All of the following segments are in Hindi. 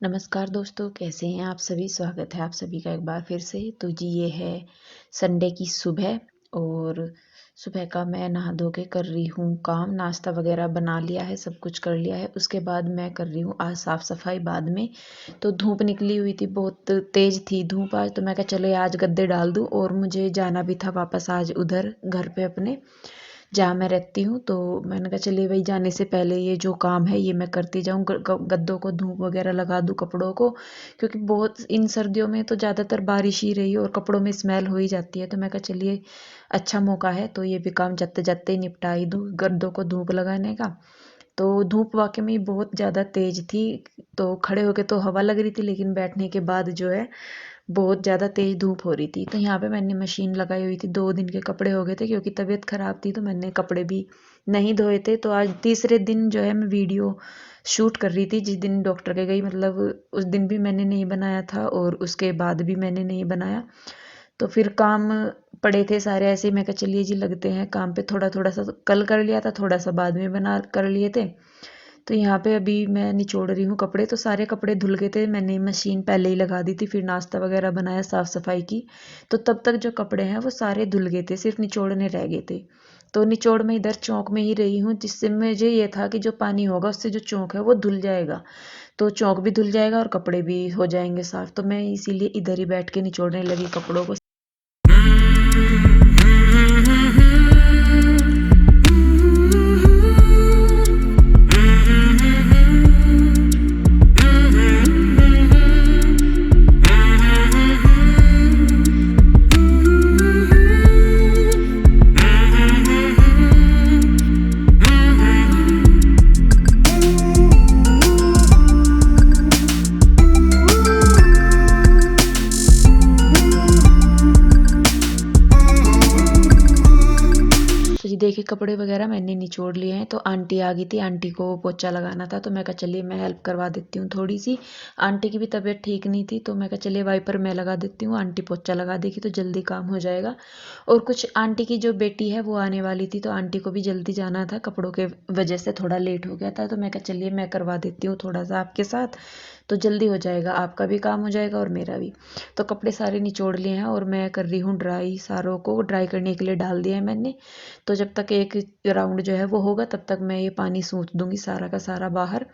नमस्कार दोस्तों, कैसे हैं आप सभी। स्वागत है आप सभी का एक बार फिर से। तो जी ये है संडे की सुबह और सुबह का मैं नहा धो के कर रही हूँ काम। नाश्ता वगैरह बना लिया है, सब कुछ कर लिया है। उसके बाद मैं कर रही हूँ आज साफ़ सफाई बाद में। तो धूप निकली हुई थी, बहुत तेज़ थी धूप आज। तो मैं कहा चलो आज गद्दे डाल दूँ, और मुझे जाना भी था वापस आज उधर घर पे अपने जहाँ मैं रहती हूँ। तो मैंने कहा चलिए भाई जाने से पहले ये जो काम है ये मैं करती जाऊँ, गद्दों को धूप वगैरह लगा दूँ कपड़ों को, क्योंकि बहुत इन सर्दियों में तो ज़्यादातर बारिश ही रही है और कपड़ों में स्मेल हो ही जाती है। तो मैं कहा चलिए अच्छा मौका है, तो ये भी काम जाते जाते ही निपटा ही दूँ, गद्दों को धूप लगाने का। तो धूप वाकई में बहुत ज़्यादा तेज़ थी। तो खड़े होके तो हवा लग रही थी, लेकिन बैठने के बाद जो है बहुत ज़्यादा तेज़ धूप हो रही थी। तो यहाँ पे मैंने मशीन लगाई हुई थी, 2 दिन के कपड़े हो गए थे क्योंकि तबीयत ख़राब थी, तो मैंने कपड़े भी नहीं धोए थे। तो आज तीसरे दिन जो है मैं वीडियो शूट कर रही थी, जिस दिन डॉक्टर के गई, मतलब उस दिन भी मैंने नहीं बनाया था और उसके बाद भी मैंने नहीं बनाया। तो फिर काम पड़े थे सारे ऐसे ही, मैं कहा चलिए जी लगते हैं काम पे। थोड़ा थोड़ा सा कल कर लिया था, थोड़ा सा बाद में बना कर लिए थे। तो यहाँ पे अभी मैं निचोड़ रही हूँ कपड़े। तो सारे कपड़े धुल गए थे, मैंने मशीन पहले ही लगा दी थी, फिर नाश्ता वगैरह बनाया, साफ़ सफाई की। तो तब तक जो कपड़े हैं वो सारे धुल गए थे, सिर्फ निचोड़ने रह गए थे। तो निचोड़ में इधर चौक में ही रही हूँ, जिससे मुझे ये था कि जो पानी होगा उससे जो चौक है वो धुल जाएगा। तो चौक भी धुल जाएगा और कपड़े भी हो जाएंगे साफ़। तो मैं इसीलिए इधर ही बैठ के निचोड़ने लगी कपड़ों को। तो जी देखिए कपड़े वगैरह मैंने निचोड़ लिए हैं। तो आंटी आ गई थी, आंटी को पोछा लगाना था, तो मैं कहा चलिए मैं हेल्प करवा देती हूँ थोड़ी सी। आंटी की भी तबीयत ठीक नहीं थी, तो मैं कहा चलिए वाइपर मैं लगा देती हूँ, आंटी पोछा लगा देगी तो जल्दी काम हो जाएगा। और कुछ आंटी की जो बेटी है वो आने वाली थी, तो आंटी को भी जल्दी जाना था, कपड़ों के वजह से थोड़ा लेट हो गया था। तो मैं कहा चलिए मैं करवा देती हूँ थोड़ा सा आपके साथ, तो जल्दी हो जाएगा, आपका भी काम हो जाएगा और मेरा भी। तो कपड़े सारे निचोड़ लिए हैं और मैं कर रही हूँ ड्राई, सारों को ड्राई करने के लिए डाल दिया है मैंने। तो जब तक एक राउंड जो है वो होगा तब तक मैं ये पानी सूख दूंगी सारा का सारा बाहर।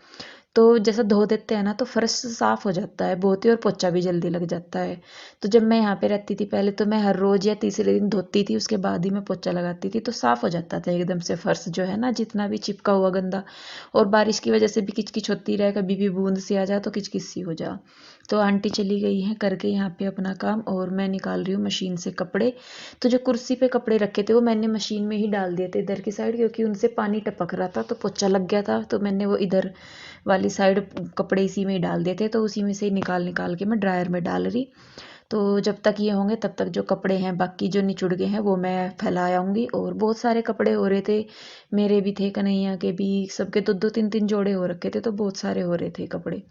तो जैसा धो देते हैं ना तो फर्श साफ हो जाता है बहुत ही, और पोछा भी जल्दी लग जाता है। तो जब मैं यहाँ पे रहती थी पहले, तो मैं हर रोज या तीसरे दिन धोती थी, उसके बाद ही मैं पोछा लगाती थी, तो साफ हो जाता था एकदम से फर्श जो है ना, जितना भी चिपका हुआ गंदा। और बारिश की वजह से भी किचकिच होती रहे, कभी भी बूंद सी आ जाए तो किचकिच सी हो जा। तो आंटी चली गई हैं करके यहाँ पे अपना काम, और मैं निकाल रही हूँ मशीन से कपड़े। तो जो कुर्सी पे कपड़े रखे थे वो मैंने मशीन में ही डाल दिए थे इधर की साइड, क्योंकि उनसे पानी टपक रहा था तो पोछा लग गया था। तो मैंने वो इधर वाली साइड कपड़े इसी में ही डाल दिए थे, तो उसी में से ही निकाल निकाल के मैं ड्रायर में डाल रही। तो जब तक ये होंगे तब तक जो कपड़े हैं बाकी जो निचुड़ गए हैं वो मैं फैला आऊँगी। और बहुत सारे कपड़े हो रहे थे, मेरे भी थे, कन्हैया के भी, सबके दो दो तीन तीन जोड़े हो रखे थे, तो बहुत सारे हो रहे थे कपड़े।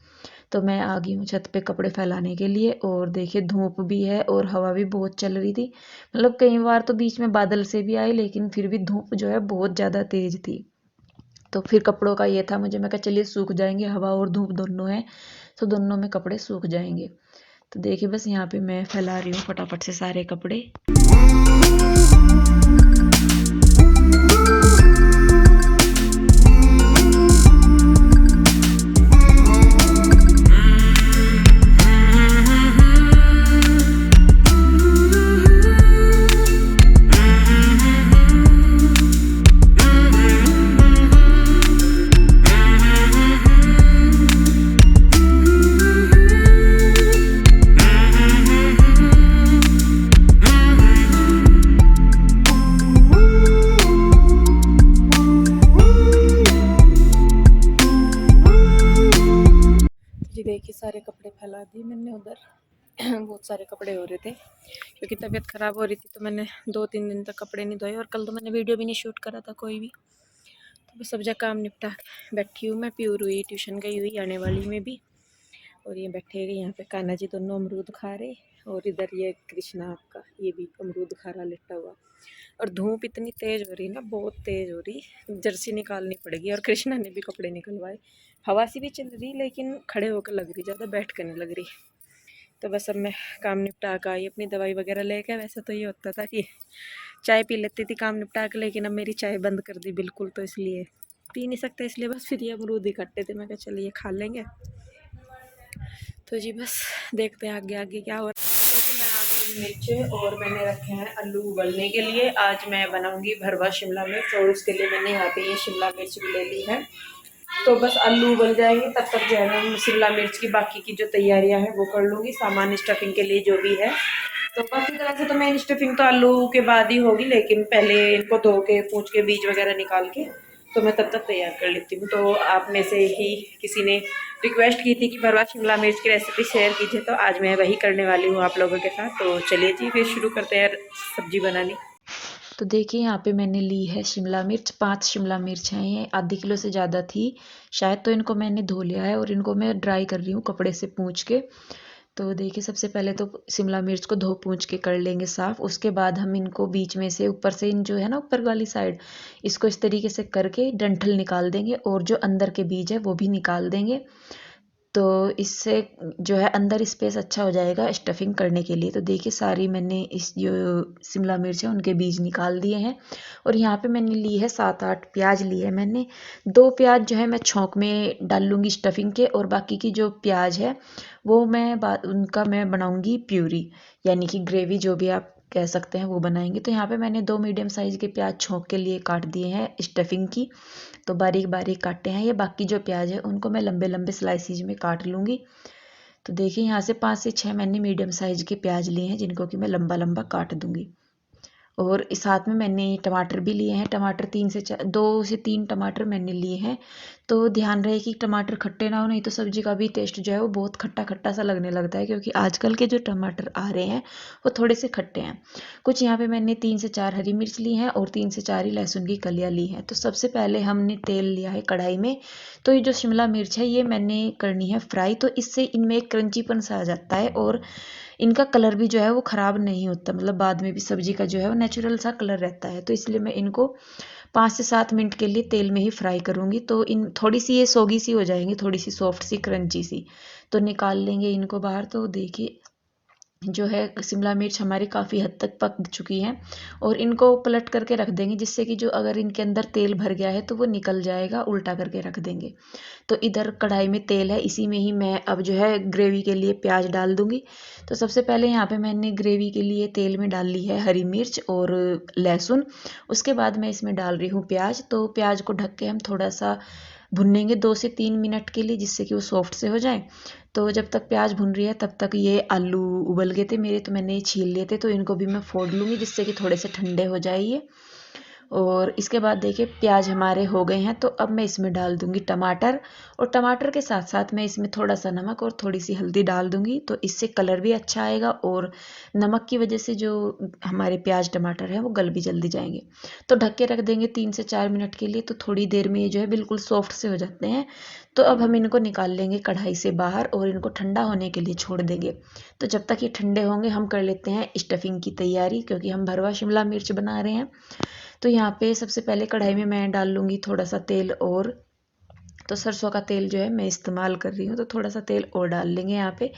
तो मैं आ गई हूँ छत पे कपड़े फैलाने के लिए। और देखिए धूप भी है और हवा भी बहुत चल रही थी, मतलब कई बार तो बीच में बादल से भी आए, लेकिन फिर भी धूप जो है बहुत ज़्यादा तेज़ थी। तो फिर कपड़ों का ये था, मुझे मैं कहा चलिए सूख जाएंगे, हवा और धूप दोनों है तो दोनों में कपड़े सूख जाएंगे। तो देखिए बस यहाँ पे मैं फैला रही हूँ फटाफट से सारे कपड़े। जी देखिए सारे कपड़े फैला दिए मैंने उधर। बहुत सारे कपड़े हो रहे थे क्योंकि तबीयत ख़राब हो रही थी, तो मैंने 2-3 दिन तक कपड़े नहीं धोए, और कल तो मैंने वीडियो भी नहीं शूट करा था कोई भी। तो बस सब जगह काम निपटा के बैठी हूँ मैं। प्यूर हुई ट्यूशन गई हुई, आने वाली में भी। और ये बैठे गए यहाँ पे कान्हा जी दोनों अमरूद खा रहे, और इधर ये कृष्णा आपका ये भी अमरूद खा रहा लेटा हुआ। और धूप इतनी तेज़ हो रही ना, बहुत तेज़ हो रही, जर्सी निकालनी पड़ेगी। और कृष्णा ने भी कपड़े निकलवाए, हवा सी भी चल रही लेकिन खड़े होकर लग रही, ज़्यादा बैठ कर नहीं लग रही। तो बस अब मैं काम निपटा कर आई अपनी दवाई वगैरह लेकर। वैसे तो ये होता था कि चाय पी लेती थी काम निपटा कर, लेकिन अब मेरी चाय बंद कर दी बिल्कुल, तो इसलिए पी नहीं सकते, इसलिए बस फिर ये अमरूद इकट्ठे थे, मैं कहा चलिए खा लेंगे। तो जी बस देखते हैं आगे आगे क्या हो रहा है। तो जी मैं आ गई मिर्च और मैंने रखे हैं आलू उबलने के लिए। आज मैं बनाऊंगी भरवा शिमला मिर्च, और उसके लिए मैंने यहाँ पे ये शिमला मिर्च भी ले ली है। तो बस आलू उबल जाएंगे तब तक जो है ना शिमला मिर्च की बाकी की जो तैयारियां हैं वो कर लूँगी, सामान स्टफिंग के लिए जो भी है। तो बाकी तरह से तो मेन स्टफिंग तो आलू के बाद ही होगी, लेकिन पहले इनको धो के पूछ के बीज वगैरह निकाल के तो मैं तब तक तैयार कर लेती हूँ। तो आप में से ही किसी ने रिक्वेस्ट की थी कि भरवा शिमला मिर्च की रेसिपी शेयर कीजिए, तो आज मैं वही करने वाली हूँ आप लोगों के साथ। तो चलिए जी फिर शुरू करते हैं सब्जी बनानी। तो देखिए यहाँ पे मैंने ली है शिमला मिर्च, 5 शिमला मिर्च हैं, ये आधी किलो से ज़्यादा थी शायद। तो इनको मैंने धो लिया है और इनको मैं ड्राई कर रही हूँ कपड़े से पूंछ के। तो देखिए सबसे पहले तो शिमला मिर्च को धो पूंछ के कर लेंगे साफ़। उसके बाद हम इनको बीच में से ऊपर से इन जो है ना ऊपर वाली साइड, इसको इस तरीके से करके डंठल निकाल देंगे और जो अंदर के बीज है वो भी निकाल देंगे। तो इससे जो है अंदर स्पेस अच्छा हो जाएगा स्टफिंग करने के लिए। तो देखिए सारी मैंने इस जो शिमला मिर्च है उनके बीज निकाल दिए हैं। और यहाँ पे मैंने ली है 7-8 प्याज ली है मैंने। 2 प्याज जो है मैं छौंक में डाल लूँगी स्टफिंग के, और बाकी की जो प्याज है वो उनका मैं बनाऊँगी प्यूरी, यानी कि ग्रेवी जो भी आप कह सकते हैं वो बनाएंगे। तो यहाँ पे मैंने 2 मीडियम साइज़ के प्याज छौंक के लिए काट दिए हैं स्टफिंग की। तो बारीक बारीक काटे हैं ये। बाकी जो प्याज है उनको मैं लंबे लंबे स्लाइसिज में काट लूँगी। तो देखिए यहाँ से 5 से 6 मैंने मीडियम साइज़ के प्याज लिए हैं जिनको कि मैं लंबा लंबा काट दूँगी। और इस साथ में मैंने टमाटर भी लिए हैं। टमाटर 2 से 3 टमाटर मैंने लिए हैं। तो ध्यान रहे कि टमाटर खट्टे ना हो, नहीं तो सब्जी का भी टेस्ट जो है वो बहुत खट्टा खट्टा सा लगने लगता है, क्योंकि आजकल के जो टमाटर आ रहे हैं वो थोड़े से खट्टे हैं कुछ। यहाँ पे मैंने 3 से 4 हरी मिर्च ली हैं और 3 से 4 ही लहसुन की कलियाँ ली हैं। तो सबसे पहले हमने तेल लिया है कढ़ाई में। तो ये जो शिमला मिर्च है ये मैंने करनी है फ्राई, तो इससे इनमें एक क्रंचीपन सा आ जाता है और इनका कलर भी जो है वो ख़राब नहीं होता, मतलब बाद में भी सब्जी का जो है वो नेचुरल सा कलर रहता है। तो इसलिए मैं इनको 5 से 7 मिनट के लिए तेल में ही फ्राई करूँगी। तो इन थोड़ी सी ये सोगी सी हो जाएंगी, थोड़ी सी सॉफ्ट सी क्रंची सी। तो निकाल लेंगे इनको बाहर। तो देखिए जो है शिमला मिर्च हमारी काफ़ी हद तक पक चुकी हैं, और इनको पलट करके रख देंगे, जिससे कि जो अगर इनके अंदर तेल भर गया है तो वो निकल जाएगा। उल्टा करके रख देंगे। तो इधर कढ़ाई में तेल है, इसी में ही मैं अब जो है ग्रेवी के लिए प्याज डाल दूँगी। तो सबसे पहले यहाँ पे मैंने ग्रेवी के लिए तेल में डाल ली है हरी मिर्च और लहसुन। उसके बाद मैं इसमें डाल रही हूँ प्याज। तो प्याज को ढक के हम थोड़ा सा भुनेंगे 2 से 3 मिनट के लिए, जिससे कि वो सॉफ्ट से हो जाए। तो जब तक प्याज भुन रही है तब तक ये आलू उबल गए थे मेरे, तो मैंने ये छील लिए थे। तो इनको भी मैं फोड़ लूँगी जिससे कि थोड़े से ठंडे हो जाए ये। और इसके बाद देखिए प्याज हमारे हो गए हैं। तो अब मैं इसमें डाल दूँगी टमाटर, और टमाटर के साथ साथ मैं इसमें थोड़ा सा नमक और थोड़ी सी हल्दी डाल दूँगी। तो इससे कलर भी अच्छा आएगा, और नमक की वजह से जो हमारे प्याज टमाटर हैं वो गल भी जल्दी जाएंगे। तो ढक के रख देंगे 3 से 4 मिनट के लिए। तो थोड़ी देर में ये जो है बिल्कुल सॉफ्ट से हो जाते हैं। तो अब हम इनको निकाल लेंगे कढ़ाई से बाहर और इनको ठंडा होने के लिए छोड़ देंगे। तो जब तक ये ठंडे होंगे हम कर लेते हैं स्टफिंग की तैयारी, क्योंकि हम भरवा शिमला मिर्च बना रहे हैं। तो यहाँ पे सबसे पहले कढ़ाई में मैं डाल लूँगी थोड़ा सा तेल, और तो सरसों का तेल जो है मैं इस्तेमाल कर रही हूँ, तो थोड़ा सा तेल और डाल लेंगे यहाँ पे।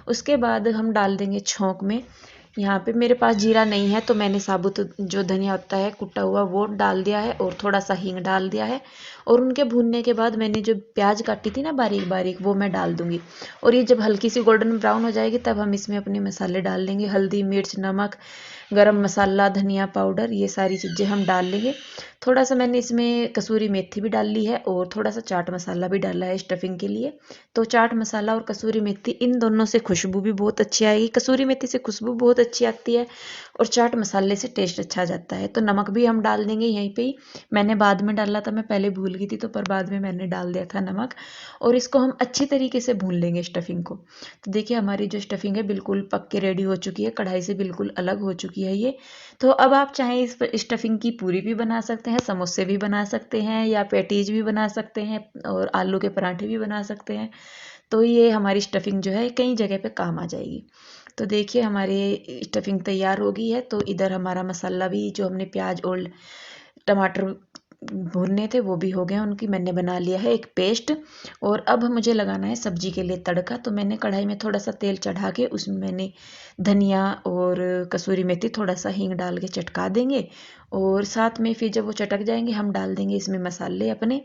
उसके बाद हम डाल देंगे छौंक में। यहाँ पे मेरे पास जीरा नहीं है तो मैंने साबुत जो धनिया होता है कुटा हुआ वो डाल दिया है, और थोड़ा सा हींग डाल दिया है। और उनके भूनने के बाद मैंने जो प्याज काटी थी ना बारीक बारीक, वो मैं डाल दूँगी। और ये जब हल्की सी गोल्डन ब्राउन हो जाएगी तब हम इसमें अपने मसाले डाल लेंगे। हल्दी, मिर्च, नमक, गरम मसाला, धनिया पाउडर, ये सारी चीज़ें हम डाल लेंगे। थोड़ा सा मैंने इसमें कसूरी मेथी भी डाल ली है, और थोड़ा सा चाट मसाला भी डाला है स्टफिंग के लिए। तो चाट मसाला और कसूरी मेथी, इन दोनों से खुशबू भी बहुत अच्छी आएगी। कसूरी मेथी से खुशबू बहुत अच्छी आती है और चाट मसाले से टेस्ट अच्छा जाता है। तो नमक भी हम डाल देंगे यहीं पे ही। मैंने बाद में डाला था, मैं पहले भूल गई थी, तो पर बाद में मैंने डाल दिया था नमक। और इसको हम अच्छी तरीके से भून लेंगे स्टफिंग को। तो देखिए हमारी जो स्टफिंग है बिल्कुल पक के रेडी हो चुकी है, कढ़ाई से बिल्कुल अलग हो चुकी है ये। तो अब आप चाहें इस स्टफिंग की पूरी भी बना सकते हैं, समोसे भी बना सकते हैं, या पैटीज भी बना सकते हैं, और आलू के पराठे भी बना सकते हैं। तो ये हमारी स्टफिंग जो है कई जगह पे काम आ जाएगी। तो देखिए हमारी स्टफिंग तैयार हो गई है। तो इधर हमारा मसाला भी जो हमने प्याज और टमाटर भुनने थे वो भी हो गए, उनकी मैंने बना लिया है एक पेस्ट। और अब मुझे लगाना है सब्जी के लिए तड़का। तो मैंने कढ़ाई में थोड़ा सा तेल चढ़ा के उसमें मैंने धनिया और कसूरी मेथी थोड़ा सा हींग डाल के चटका देंगे, और साथ में फिर जब वो चटक जाएंगे हम डाल देंगे इसमें मसाले अपने।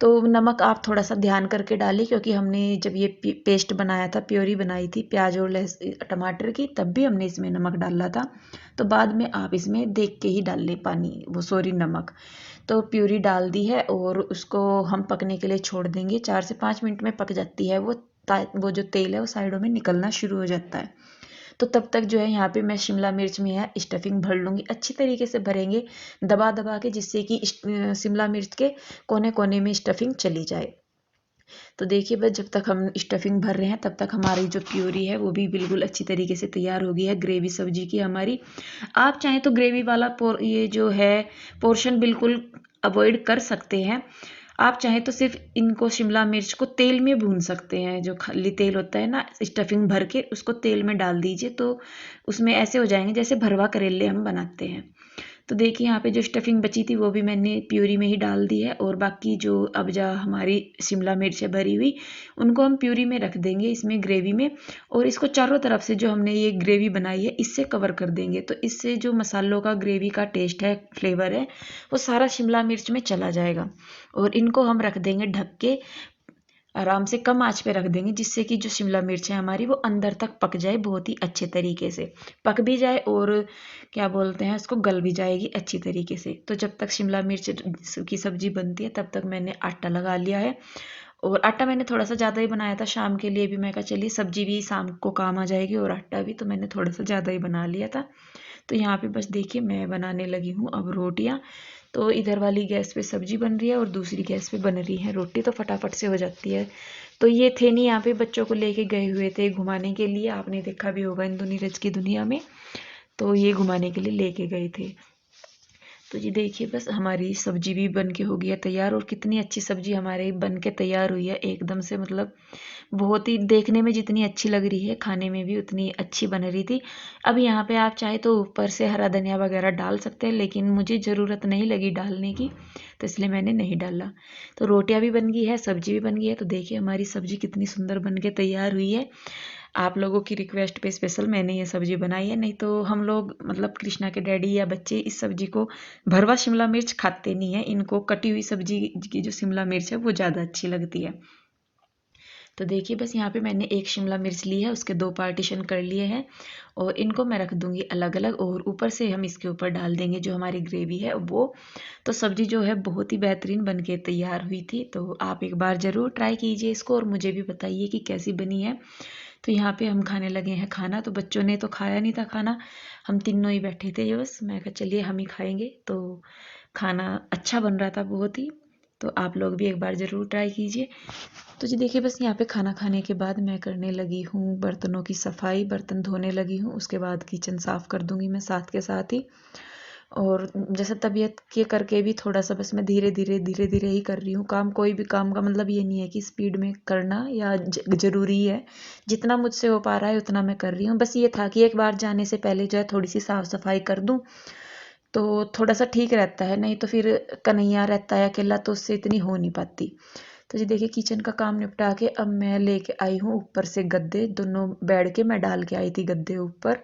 तो नमक आप थोड़ा सा ध्यान करके डालिए, क्योंकि हमने जब ये पेस्ट बनाया था, प्योरी बनाई थी प्याज और टमाटर की, तब भी हमने इसमें नमक डाला था। तो बाद में आप इसमें देख के ही डाल लें पानी, वो सॉरी नमक। तो प्यूरी डाल दी है और उसको हम पकने के लिए छोड़ देंगे। 4 से 5 मिनट में पक जाती है वो जो तेल है वो साइडों में निकलना शुरू हो जाता है। तो तब तक जो है यहाँ पे मैं शिमला मिर्च में है स्टफिंग भर लूँगी, अच्छी तरीके से भरेंगे दबा दबा के, जिससे कि शिमला मिर्च के कोने कोने में स्टफिंग चली जाए। तो देखिए बस जब तक हम स्टफिंग भर रहे हैं तब तक हमारी जो प्यूरी है वो भी बिल्कुल अच्छी तरीके से तैयार हो गई है ग्रेवी सब्जी की हमारी। आप चाहें तो ग्रेवी वाला ये जो है पोर्शन बिल्कुल अवॉइड कर सकते हैं। आप चाहें तो सिर्फ इनको शिमला मिर्च को तेल में भून सकते हैं, जो खाली तेल होता है ना स्टफिंग भर के उसको तेल में डाल दीजिए, तो उसमें ऐसे हो जाएंगे जैसे भरवा करेले हम बनाते हैं। तो देखिए यहाँ पे जो स्टफिंग बची थी वो भी मैंने प्यूरी में ही डाल दी है, और बाकी जो अब जा हमारी शिमला मिर्च है भरी हुई उनको हम प्यूरी में रख देंगे इसमें ग्रेवी में, और इसको चारों तरफ से जो हमने ये ग्रेवी बनाई है इससे कवर कर देंगे। तो इससे जो मसालों का ग्रेवी का टेस्ट है, फ्लेवर है, वो सारा शिमला मिर्च में चला जाएगा। और इनको हम रख देंगे ढक के, आराम से कम आंच पे रख देंगे, जिससे कि जो शिमला मिर्च है हमारी वो अंदर तक पक जाए, बहुत ही अच्छे तरीके से पक भी जाए, और क्या बोलते हैं उसको गल भी जाएगी अच्छी तरीके से। तो जब तक शिमला मिर्च की सब्जी बनती है तब तक मैंने आटा लगा लिया है, और आटा मैंने थोड़ा सा ज़्यादा ही बनाया था शाम के लिए भी। मैं कहा चलिए सब्जी भी शाम को काम आ जाएगी और आटा भी, तो मैंने थोड़ा सा ज़्यादा ही बना लिया था। तो यहाँ पे बस देखिए मैं बनाने लगी हूँ अब रोटियाँ। तो इधर वाली गैस पे सब्जी बन रही है और दूसरी गैस पे बन रही है रोटी, तो फटाफट से हो जाती है। तो ये थे नहीं, यहाँ पे बच्चों को लेके गए हुए थे घुमाने के लिए, आपने देखा भी होगा इंदु नीरज की दुनिया में, तो ये घुमाने के लिए लेके गए थे। तो जी देखिए बस हमारी सब्जी भी बन के हो गई है तैयार, और कितनी अच्छी सब्जी हमारे बन के तैयार हुई है एकदम से, मतलब बहुत ही देखने में जितनी अच्छी लग रही है खाने में भी उतनी अच्छी बन रही थी। अब यहाँ पे आप चाहे तो ऊपर से हरा धनिया वगैरह डाल सकते हैं, लेकिन मुझे ज़रूरत नहीं लगी डालने की, तो इसलिए मैंने नहीं डाला। तो रोटियां भी बन गई है, सब्जी भी बन गई है। तो देखिए हमारी सब्जी कितनी सुंदर बन के तैयार हुई है। आप लोगों की रिक्वेस्ट पे स्पेशल मैंने ये सब्जी बनाई है, नहीं तो हम लोग मतलब कृष्णा के डैडी या बच्चे इस सब्जी को भरवा शिमला मिर्च खाते नहीं है, इनको कटी हुई सब्जी की जो शिमला मिर्च है वो ज़्यादा अच्छी लगती है। तो देखिए बस यहाँ पे मैंने एक शिमला मिर्च ली है, उसके 2 पार्टीशन कर लिए हैं, और इनको मैं रख दूंगी अलग अलग, और ऊपर से हम इसके ऊपर डाल देंगे जो हमारी ग्रेवी है वो। तो सब्जी जो है बहुत ही बेहतरीन बन के तैयार हुई थी। तो आप एक बार ज़रूर ट्राई कीजिए इसको और मुझे भी बताइए कि कैसी बनी है। तो यहाँ पे हम खाने लगे हैं खाना। तो बच्चों ने तो खाया नहीं था खाना, हम तीनों ही बैठे थे, ये बस मैं कहा चलिए हम ही खाएंगे। तो खाना अच्छा बन रहा था बहुत ही, तो आप लोग भी एक बार ज़रूर ट्राई कीजिए। तो जी देखिए बस यहाँ पे खाना खाने के बाद मैं करने लगी हूँ बर्तनों की सफाई, बर्तन धोने लगी हूँ, उसके बाद किचन साफ़ कर दूँगी मैं साथ के साथ ही। और जैसे तबीयत के करके भी थोड़ा सा बस मैं धीरे धीरे ही कर रही हूँ काम। कोई भी काम का मतलब ये नहीं है कि स्पीड में करना या ज़रूरी है, जितना मुझसे हो पा रहा है उतना मैं कर रही हूँ। बस ये था कि एक बार जाने से पहले जो है थोड़ी सी साफ़ सफाई कर दूँ तो थोड़ा सा ठीक रहता है, नहीं तो फिर कन्हैया रहता है अकेला तो उससे इतनी हो नहीं पाती। तो जी देखिए किचन का काम निपटा के अब मैं लेके आई हूँ ऊपर से गद्दे, दोनों बेड के मैं डाल के आई थी गद्दे ऊपर।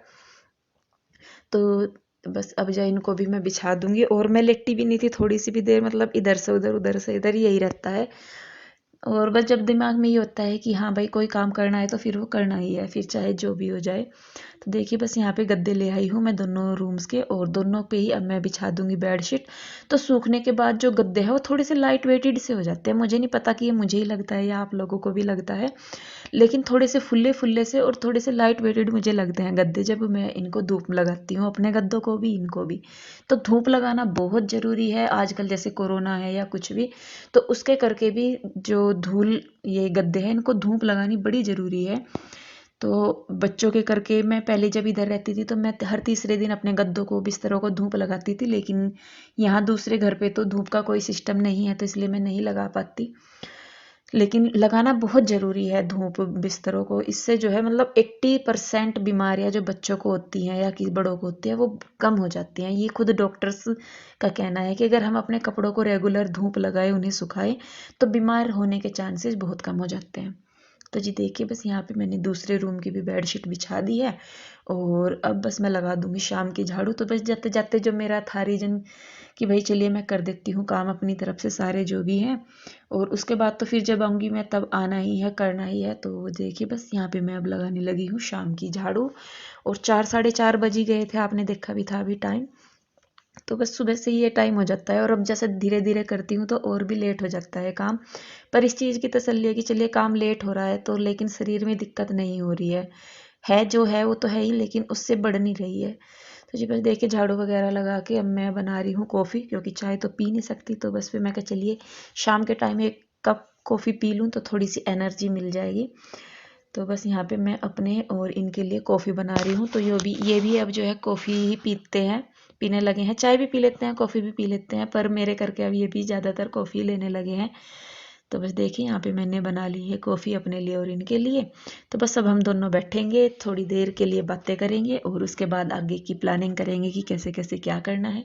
तो बस अब जा इनको भी मैं बिछा दूंगी, और मैं लेटी भी नहीं थी थोड़ी सी भी देर, मतलब इधर से उधर उधर से इधर यही रहता है। और बस जब दिमाग में ये होता है कि हाँ भाई कोई काम करना है तो फिर वो करना ही है, फिर चाहे जो भी हो जाए। तो देखिए बस यहाँ पे गद्दे ले आई हूँ मैं दोनों रूम्स के, और दोनों पे ही अब मैं बिछा दूंगी बेडशीट। तो सूखने के बाद जो गद्दे हैं वो थोड़े से लाइट वेटेड से हो जाते हैं, मुझे नहीं पता कि ये मुझे ही लगता है या आप लोगों को भी लगता है, लेकिन थोड़े से फुल्ले फुल्ले से और थोड़े से लाइट वेटेड मुझे लगते हैं गद्दे, जब मैं इनको धूप लगाती हूँ अपने गद्दों को भी इनको भी। तो धूप लगाना बहुत ज़रूरी है आजकल, जैसे कोरोना है या कुछ भी, तो उसके करके भी जो धूल ये गद्दे हैं इनको धूप लगानी बड़ी ज़रूरी है। तो बच्चों के करके मैं पहले जब इधर रहती थी तो मैं हर तीसरे दिन अपने गद्दों को बिस्तरों को धूप लगाती थी, लेकिन यहाँ दूसरे घर पे तो धूप का कोई सिस्टम नहीं है, तो इसलिए मैं नहीं लगा पाती। लेकिन लगाना बहुत ज़रूरी है धूप बिस्तरों को। इससे जो है मतलब 80% बीमारियां जो बच्चों को होती हैं या कि बड़ों को होती है वो कम हो जाती हैं। ये खुद डॉक्टर्स का कहना है कि अगर हम अपने कपड़ों को रेगुलर धूप लगाए, उन्हें सुखाएं, तो बीमार होने के चांसेस बहुत कम हो जाते हैं। तो जी देखिए, बस यहाँ पे मैंने दूसरे रूम की भी बेडशीट बिछा दी है और अब बस मैं लगा दूंगी शाम की झाड़ू। तो बस जाते जाते जो मेरा था रीजन कि भाई चलिए मैं कर देती हूँ काम अपनी तरफ से सारे जो भी हैं, और उसके बाद तो फिर जब आऊँगी मैं तब आना ही है, करना ही है। तो देखिए बस यहाँ पे मैं अब लगाने लगी हूँ शाम की झाड़ू। और 4 साढ़े 4 बज ही गए थे, आपने देखा भी था अभी टाइम। तो बस सुबह से ही ये टाइम हो जाता है और अब जैसे धीरे धीरे करती हूँ तो और भी लेट हो जाता है काम। पर इस चीज़ की तसल्ली है कि चलिए काम लेट हो रहा है तो लेकिन शरीर में दिक्कत नहीं हो रही है जो है वो तो है ही, लेकिन उससे बढ़ नहीं रही है। तो जी बस देखिए झाड़ू वगैरह लगा के अब मैं बना रही हूँ कॉफ़ी, क्योंकि चाय तो पी नहीं सकती। तो बस फिर मैं कहा चलिए शाम के टाइम 1 कप कॉफ़ी पी लूँ तो थोड़ी सी एनर्जी मिल जाएगी। तो बस यहाँ पे मैं अपने और इनके लिए कॉफ़ी बना रही हूँ। तो ये भी अब जो है कॉफ़ी ही पीते हैं, पीने लगे हैं। चाय भी पी लेते हैं, कॉफ़ी भी पी लेते हैं, पर मेरे करके अब ये भी ज़्यादातर कॉफ़ी लेने लगे हैं। तो बस देखिए यहाँ पे मैंने बना ली है कॉफ़ी अपने लिए और इनके लिए। तो बस अब हम दोनों बैठेंगे, थोड़ी देर के लिए बातें करेंगे और उसके बाद आगे की प्लानिंग करेंगे कि कैसे कैसे क्या करना है।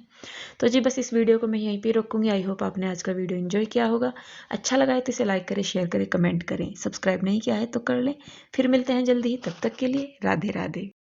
तो जी बस इस वीडियो को मैं यहीं पे रोकूंगी। आई होप आपने आज का वीडियो एंजॉय किया होगा। अच्छा लगा है तो इसे लाइक करें, शेयर करें, कमेंट करें। सब्सक्राइब नहीं किया है तो कर लें। फिर मिलते हैं जल्दी ही, तब तक के लिए राधे राधे।